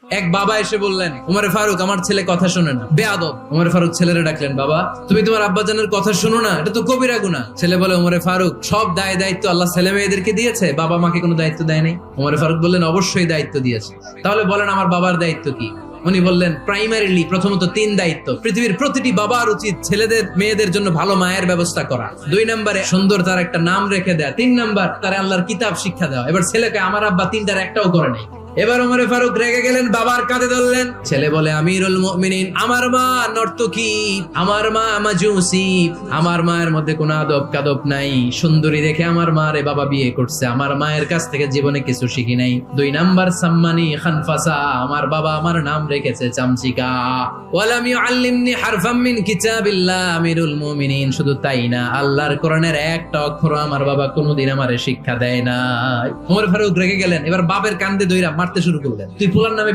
এক বাবা এসে বললেন, উমরে ফারুক আমার ছেলে কথা শোনে না, বেয়াদব। উমরে ফারুক ছেলেরে ডাকলেন, বাবা তুমি তোমার আব্বাজানের কথা শোনো না, এটা তো কবিরা গুনাহ। ছেলে বলে, উমরে ফারুক সব দায় দায়িত্ব আল্লাহ ছেলে মেয়েদেরকে দিয়েছে, বাবা মাকে কোনো দায়িত্ব দেয় নাই? উমরে ফারুক বললেন, অবশ্যই দায়িত্ব দিয়েছে। তাহলে বলেন আমার বাবার দায়িত্ব কি? উনি বললেন, প্রাইমারিলি প্রথমত 3 দায়িত্ব। পৃথিবীর প্রতিটি বাবার উচিত ছেলেদের মেয়েদের জন্য ভালো মায়ের ব্যবস্থা করা। 2 নম্বরে সুন্দর তার একটা নাম রেখে দেয়া। 3 নাম্বার তার আল্লাহর কিতাব শিক্ষা দেওয়া। এবার ছেলেকে আমার আব্বা 3টার একটাও করে নাই। এবার ওমরে ফারুক রেগে গেলেন, বাবার কাঁধে ধরলেন। ছেলে বলে, আমিরুল মুমিনিন, আমার মা নর্তকী, আমার মা মাজুসি, আমার মায়ের মধ্যে কোনো আদব কাদব নাই, সুন্দরী দেখে আমার মারে বাবা বিয়ে করছে, আমার মায়ের কাছ থেকে জীবনে কিছু শিখি নাই। 2 নাম্বার সাম্মানি খানফাসা, আমার বাবা আমার নাম রেখেছে চামচিকা। ওয়ালাম ইউআল্লিমনি হারফাম মিন কিতাবিল্লাহ, আমিরুল মুমিনিন, শুধু তাই না, আল্লাহর কোরআনের একটা অক্ষর আমার বাবা কোনোদিন আমারে শিক্ষা দেয় না। ওমর ফারুক রেগে গেলেন, এবার বাপের কান্দে দইরা মারতে শুরু করলেন। তুই ফুলার নামে